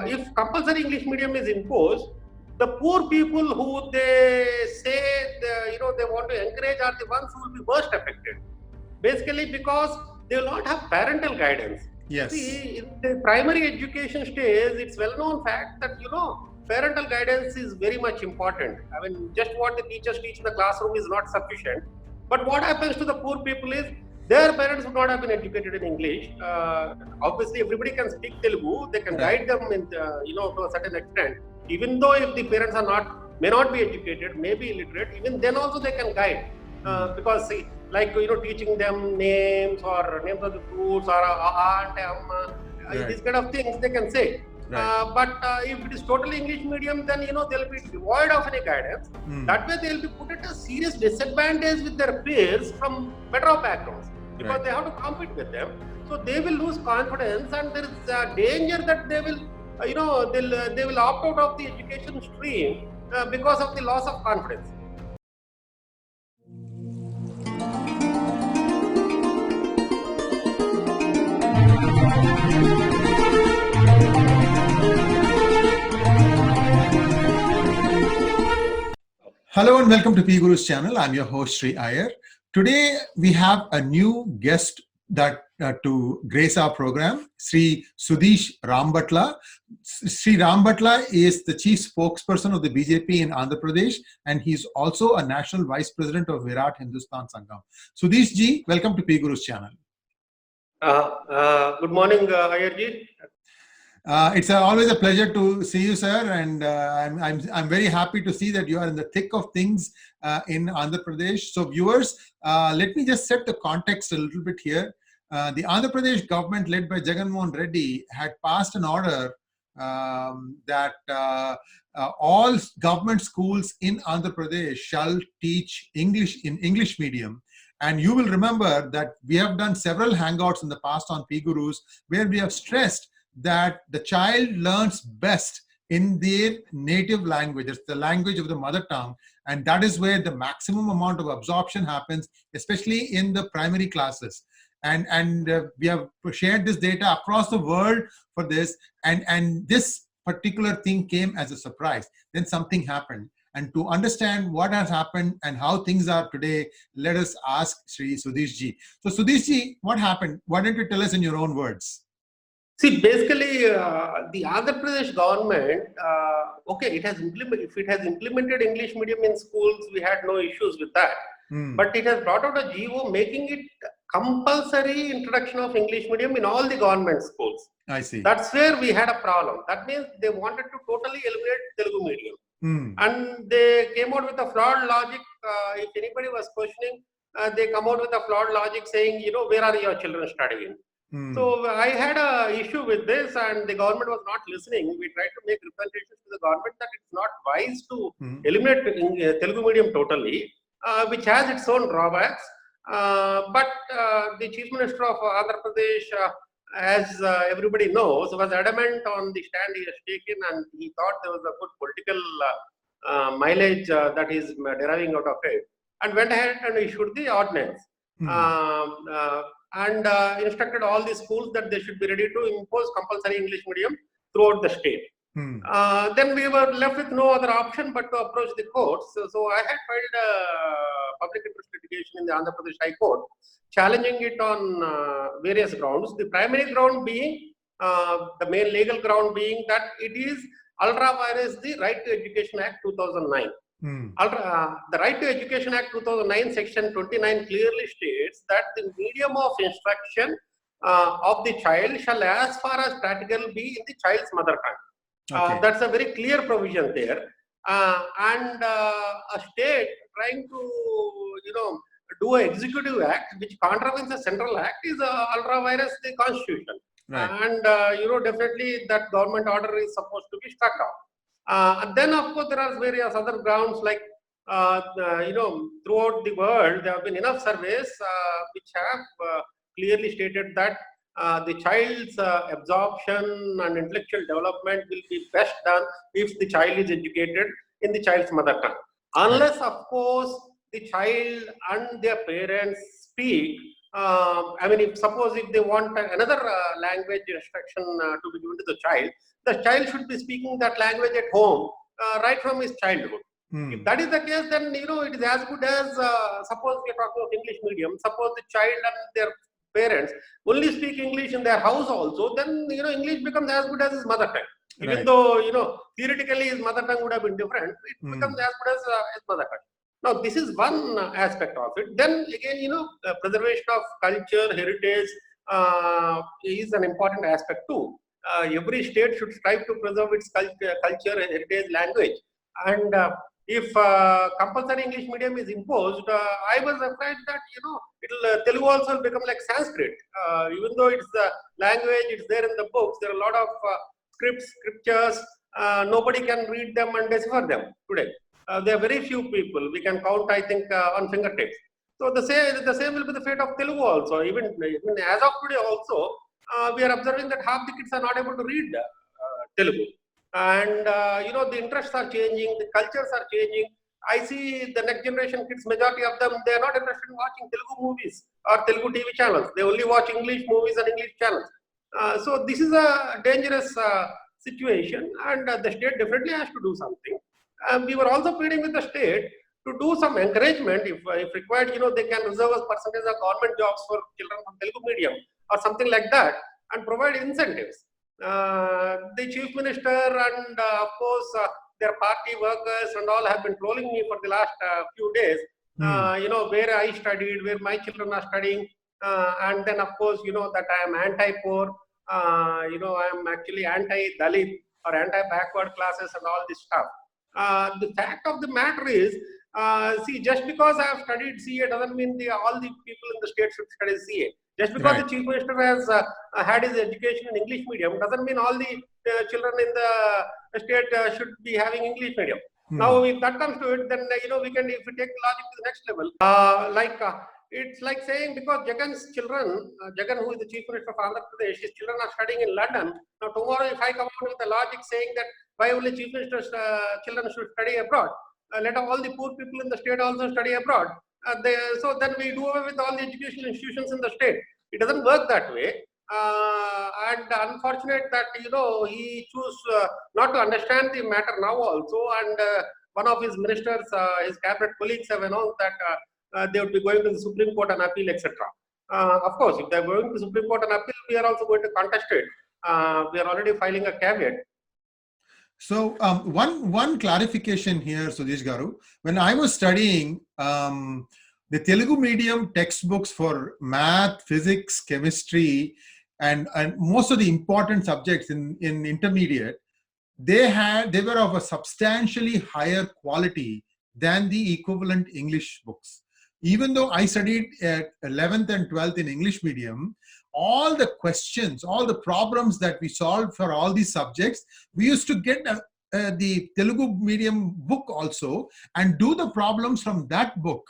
if compulsory English medium is imposed, the poor people who they say they want to encourage are the ones who will be worst affected. Basically, because they will not have parental guidance. Yes. See, in the primary education stage, it's well-known fact that parental guidance is very much important. I mean, just what the teachers teach in the classroom is not sufficient. But what happens to the poor people is their parents would not have been educated in English. Obviously, everybody can speak Telugu. They can guide them in, to a certain extent. Even though if the parents may not be educated, may be illiterate, even then also they can guide. Because see, like teaching them names or names of the fruits or aunt, these kind of things they can say. Right. But if it is totally English medium, then they'll be devoid of any guidance. That way they'll be put at a serious disadvantage with their peers from better off backgrounds, because they have to compete with them. So they will lose confidence, and there is a danger that they will they will opt out of the education stream because of the loss of confidence. Hello and welcome to PGurus channel. I'm your host Sri Iyer. Today we have a new guest that to grace our program, Sri Sudhish Rambhotla. Sri Rambhotla is the chief spokesperson of the BJP in Andhra Pradesh, and he's also a national vice president of Virat Hindustan Sangam. Sudhish ji, welcome to PGurus channel. Good morning, Iyer ji. It's always a pleasure to see you, sir, and I'm very happy to see that you are in the thick of things in Andhra Pradesh. So, viewers, let me just set the context a little bit here. The Andhra Pradesh government, led by Jagan Mohan Reddy, had passed an order that all government schools in Andhra Pradesh shall teach English in English medium. And you will remember that we have done several hangouts in the past on PGurus where we have stressed that the child learns best in their native language. It's the language of the mother tongue, and that is where the maximum amount of absorption happens, especially in the primary classes. And we have shared this data across the world for this, and this particular thing came as a surprise. Then something happened. And to understand what has happened and how things are today, let us ask Sri Sudhish ji. So Sudhish ji, what happened? Why don't you tell us in your own words? See, basically, the Andhra Pradesh government, it has if it has implemented English medium in schools, we had no issues with that. But it has brought out a GO making it compulsory introduction of English medium in all the government schools. I see. That's where we had a problem. That means they wanted to totally eliminate Telugu medium. And they came out with a flawed logic. If anybody was questioning, they come out with a flawed logic saying, where are your children studying? So I had a issue with this, and the government was not listening. We tried to make representations to the government that it's not wise to eliminate Telugu medium totally, which has its own drawbacks. But the Chief Minister of Andhra Pradesh, as everybody knows, was adamant on the stand he has taken, and he thought there was a good political mileage that is deriving out of it, and went ahead and issued the ordinance. And instructed all the schools that they should be ready to impose compulsory English medium throughout the state. Then we were left with no other option but to approach the courts. So I had filed a public interest litigation in the Andhra Pradesh High Court, challenging it on various grounds. The primary ground being, the main legal ground being that it is ultra vires the Right to Education Act 2009. The Right to Education Act 2009 section 29 clearly states that the medium of instruction of the child shall as far as practical be in the child's mother tongue. That's a very clear provision there. And a state trying to do an executive act which contravenes the central act is ultra vires the constitution. And definitely that government order is supposed to be struck down. And then, of course, there are various other grounds like, throughout the world, there have been enough surveys which have clearly stated that the child's absorption and intellectual development will be best done if the child is educated in the child's mother tongue. Unless, of course, the child and their parents speak I mean, if they want another language instruction to be given to the child should be speaking that language at home right from his childhood. If that is the case, then it is as good as suppose we are talking of English medium. Suppose the child and their parents only speak English in their house also, then English becomes as good as his mother tongue. Even though theoretically his mother tongue would have been different, it becomes as good as his mother tongue. Now, this is one aspect of it. Then again, preservation of culture, heritage is an important aspect too. Every state should strive to preserve its culture, heritage, language. And if compulsory English medium is imposed, I was afraid that Telugu also will become like Sanskrit. Even though it's the language, it's there in the books. There are a lot of scriptures. Nobody can read them and decipher them today. There are very few people. We can count, I think, on fingertips. So the same will be the fate of Telugu also. Even as of today also, we are observing that half the kids are not able to read Telugu. And the interests are changing, the cultures are changing. I see the next generation kids, majority of them, they are not interested in watching Telugu movies or Telugu TV channels. They only watch English movies and English channels. So this is a dangerous situation, and the state definitely has to do something. We were also pleading with the state to do some encouragement, if required, they can reserve a percentage of government jobs for children from Telugu medium or something like that, and provide incentives. The chief minister and of course their party workers and all have been trolling me for the last few days. Where I studied, where my children are studying, and then of course that I am anti-poor. I am actually anti-Dalit or anti-backward classes and all this stuff. The fact of the matter is, see, just because I have studied CA doesn't mean all the people in the state should study CA. Just because the chief minister has had his education in English medium doesn't mean all the children in the state should be having English medium. Now, if that comes to it, then we can, if we take the logic to the next level, it's like saying because Jagan's children, Jagan, who is the chief minister of Andhra Pradesh, his children are studying in London. Now, tomorrow, if I come out with the logic saying that why only chief minister's children should study abroad, let all the poor people in the state also study abroad. So then we do away with all the educational institutions in the state. It doesn't work that way. And unfortunate that he chose not to understand the matter now also. And one of his ministers, his cabinet colleagues have announced that they would be going to the Supreme Court on appeal, etc. Of course, if they are going to the Supreme Court on appeal, we are also going to contest it. We are already filing a caveat. So one clarification here, Sudhish Garu. When I was studying the Telugu medium textbooks for math, physics, chemistry, and most of the important subjects in intermediate, they were of a substantially higher quality than the equivalent English books. Even though I studied at 11th and 12th in English medium, all the questions, all the problems that we solved for all these subjects, we used to get the Telugu medium book also and do the problems from that book.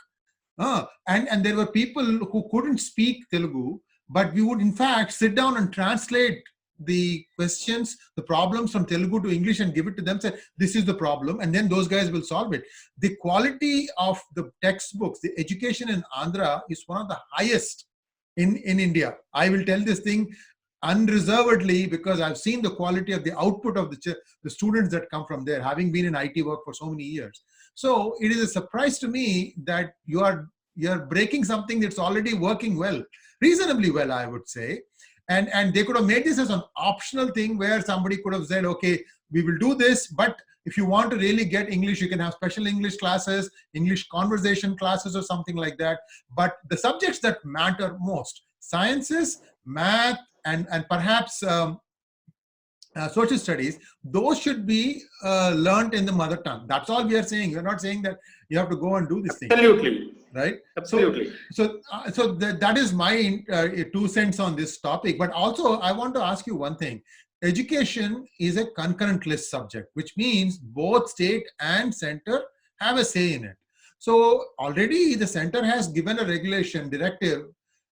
And there were people who couldn't speak Telugu, but we would in fact sit down and translate the questions, the problems from Telugu to English and give it to them, say, this is the problem, and then those guys will solve it. The quality of the textbooks, the education in Andhra is one of the highest in India. I will tell this thing unreservedly because I've seen the quality of the output of the students that come from there, having been in IT work for so many years. So it is a surprise to me that you're breaking something that's already working well, reasonably well, I would say. And they could have made this as an optional thing where somebody could have said, okay, we will do this, but if you want to really get English, you can have special English classes, English conversation classes or something like that. But the subjects that matter most, sciences, math, and perhaps social studies, those should be learned in the mother tongue. That's all we are saying. We're not saying that you have to go and do this thing. Absolutely. Right? Absolutely. So that is my 2 cents on this topic. But also, I want to ask you one thing. Education is a concurrent list subject, which means both state and center have a say in it. So already the center has given a regulation directive,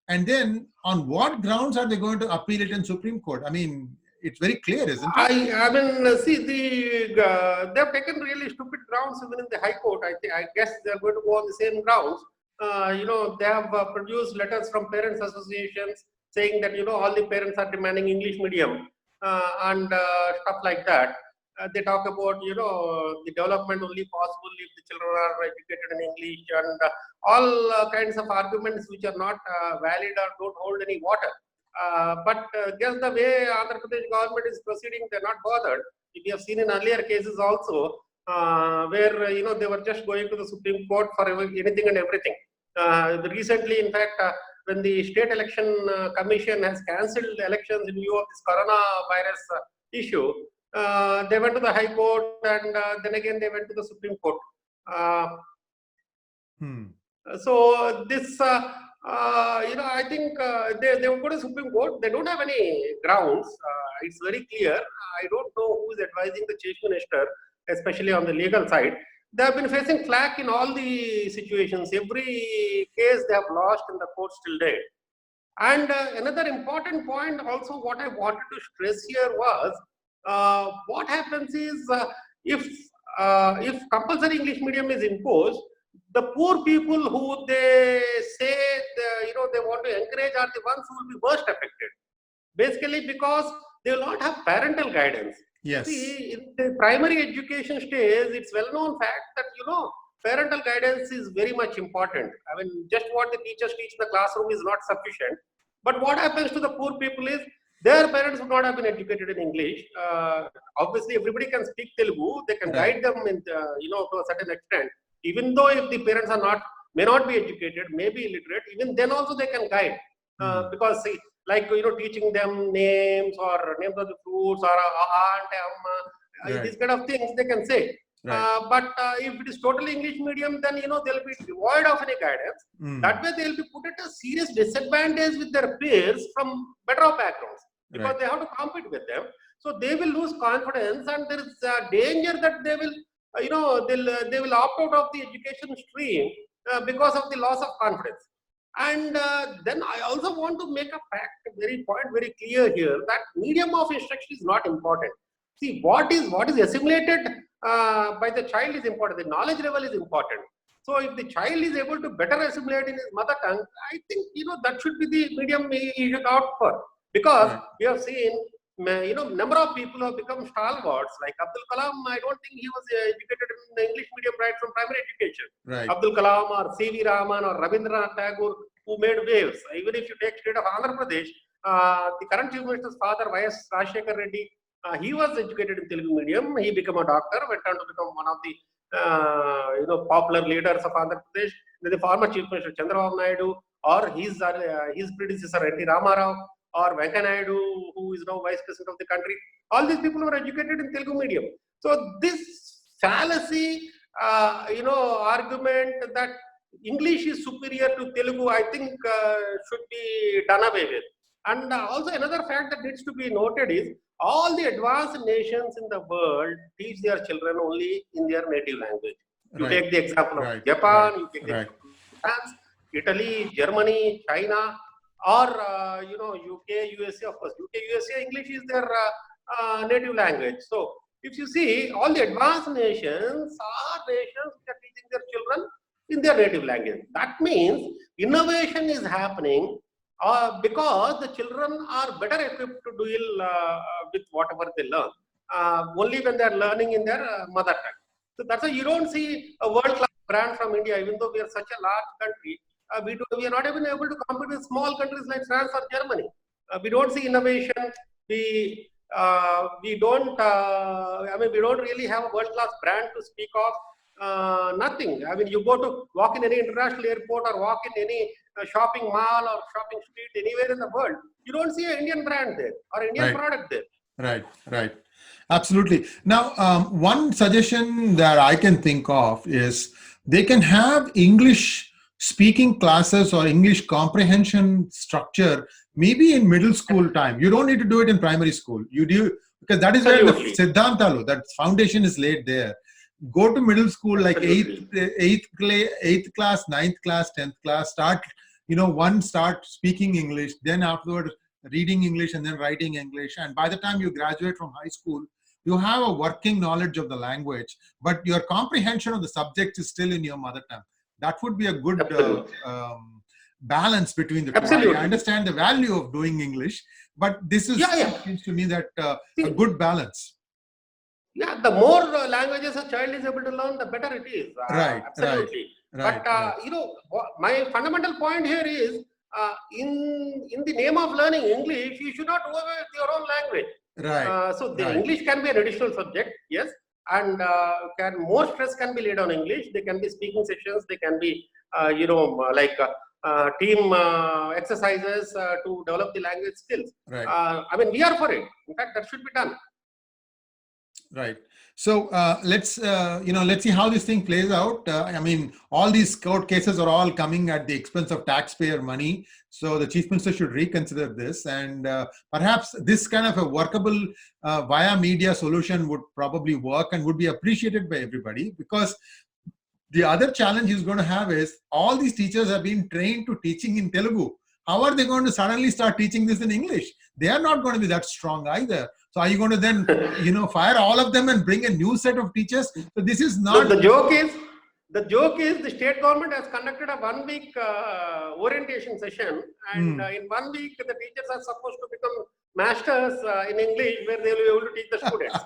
and then on what grounds are they going to appeal it in Supreme Court? I mean, it's very clear, isn't it? I mean, see, they have taken really stupid grounds even in the High Court. I guess they are going to go on the same grounds. they have produced letters from parents associations saying that, all the parents are demanding English medium and stuff like that. They talk about, the development only possible if the children are educated in English, and all kinds of arguments which are not valid or don't hold any water. But just the way Andhra Pradesh government is proceeding, they're not bothered. We have seen in earlier cases also, where they were just going to the Supreme Court for anything and everything. Recently, in fact, when the State Election Commission has cancelled elections in view of this coronavirus issue, they went to the High Court, and then again they went to the Supreme Court. So this, I think they will go to Supreme Court. They don't have any grounds. It's very clear. I don't know who is advising the Chief Minister, especially on the legal side. They have been facing flack in all the situations. Every case they have lost in the courts till date. And another important point also, what I wanted to stress here was, what happens is, if compulsory English medium is imposed, the poor people who they say they want to encourage are the ones who will be worst affected. Basically, because they will not have parental guidance. Yes. See, in the primary education stage, it's well-known fact that parental guidance is very much important. I mean, just what the teachers teach in the classroom is not sufficient. But what happens to the poor people is, their parents would not have been educated in English. Obviously, everybody can speak Telugu. They can guide them in, to a certain extent. Even though if the parents are may not be educated, may be illiterate, even then also they can guide. Because see, like, teaching them names or names of the fruits or aunt, these kind of things they can say. But if it is totally English medium, then they'll be devoid of any guidance. That way they'll be put at a serious disadvantage with their peers from better backgrounds, because they have to compete with them. So they will lose confidence, and there is a danger that they will, they will opt out of the education stream because of the loss of confidence. And then I also want to make a point very clear here, that medium of instruction is not important. See, what is assimilated by the child is important. The knowledge level is important. So if the child is able to better assimilate in his mother tongue, I think that should be the medium he should opt for. Because we have seen number of people who have become stalwarts, like Abdul Kalam. I don't think he was educated in the English medium right from primary education. Abdul Kalam or C.V. Raman or Rabindranath Tagore, who made waves. Even if you take state of Andhra Pradesh, the current Chief Minister's father, Y.S. Rajshekar Reddy, he was educated in Telugu medium. He became a doctor, went on to become one of the popular leaders of Andhra Pradesh. Then the former Chief Minister Chandrababu Naidu, or his predecessor N.T. Ramarao, or Venkaiah Naidu, who is now Vice President of the country. All these people were educated in Telugu medium. So this fallacy, argument that English is superior to Telugu, I think should be done away with. And also another fact that needs to be noted is, all the advanced nations in the world teach their children only in their native language. You take the example of Japan, you take the example of France, Italy, Germany, China, or UK, USA. Of course, UK, USA, English is their native language. So if you see, all the advanced nations are nations which are teaching their children in their native language. That means innovation is happening because the children are better equipped to deal with whatever they learn, only when they are learning in their mother tongue. So that's why you don't see a world-class brand from India, even though we are such a large country. We are not even able to compete with small countries like France or Germany. We don't see innovation. We don't. We don't really have a world-class brand to speak of. Nothing. I mean, you walk in any international airport or walk in any shopping mall or shopping street anywhere in the world, you don't see an Indian brand there or Indian product there. Right. Absolutely. Now, one suggestion that I can think of is they can have English speaking classes or English comprehension structure maybe in middle school time. You don't need to do it in primary school. You do, because that is where the Siddhantalu, that foundation is laid there. Go to middle school, like eighth class, 9th class, 10th class, start speaking English, then afterward reading English and then writing English. And by the time you graduate from high school, you have a working knowledge of the language, but your comprehension of the subject is still in your mother tongue. that would be a good balance between the two. Absolutely. I understand the value of doing English, but this is seems to me that a good balance. Yeah, the more languages a child is able to learn, the better it is. Absolutely. Right. But you know, my fundamental point here is, in the name of learning English, you should not do away with your own language. Right. So the English can be an additional subject, yes, and more stress can be laid on English. There can be speaking sessions. There can be team exercises to develop the language skills. Right. I mean, we are for it. In fact, that should be done. Right. So let's see how this thing plays out. I mean, all these court cases are all coming at the expense of taxpayer money. So the Chief Minister should reconsider this, and perhaps this kind of a workable via media solution would probably work and would be appreciated by everybody. Because the other challenge he's going to have is all these teachers have been trained to teaching in Telugu. How are they going to suddenly start teaching this in English? They are not going to be that strong either. So are you going to then, fire all of them and bring a new set of teachers? So this is not. The joke is the state government has conducted a 1 week orientation session, and in 1 week the teachers are supposed to become masters in English, where they will be able to teach the students.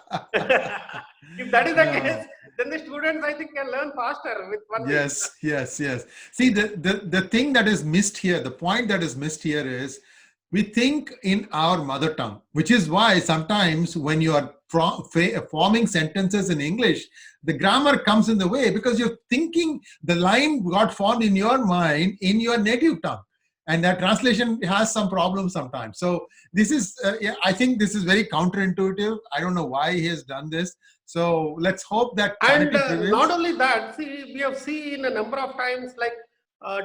If that is the case, then the students, I think, can learn faster with 1 week. Yes. See, the thing that is missed here, the point that is missed here is, we think in our mother tongue, which is why sometimes when you are forming sentences in English, the grammar comes in the way, because you're thinking the line got formed in your mind in your native tongue. And that translation has some problems sometimes. So this is, I think this is very counterintuitive. I don't know why he has done this. So let's hope that. And not only that, see, we have seen a number of times, like,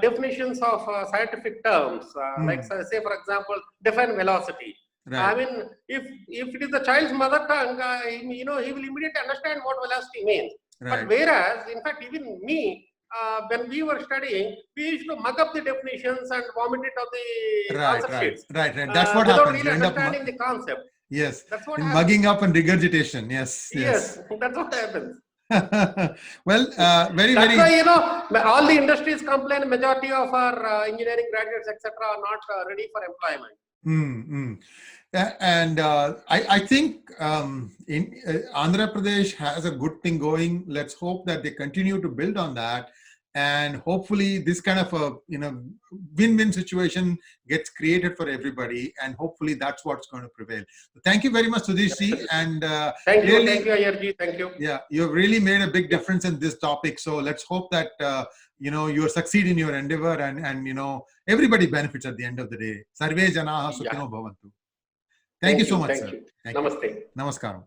definitions of scientific terms, like say for example, define velocity. Right. I mean, if it is the child's mother tongue, he will immediately understand what velocity means. Right. But whereas, in fact, even me, when we were studying, we used to mug up the definitions and vomit it on the answer sheets. Right. That's what happens. Without really understanding the concept. Yes. That's what mugging up and regurgitation. Yes. Yes, that's what happens. Well, That's why, all the industries complain, majority of our engineering graduates, etc., are not ready for employment. And I think Andhra Pradesh has a good thing going. Let's hope that they continue to build on that, and hopefully this kind of a win-win situation gets created for everybody, and hopefully that's what's going to prevail. So thank you very much, Sudhish ji, and thank you, Ayarji, thank you. Yeah, you've really made a big difference in this topic. So let's hope that you succeed in your endeavor, and everybody benefits at the end of the day. Sarve janaha sukhino bhavantu. Thank you so much, sir. Thank you. Namaste. Namaskaram.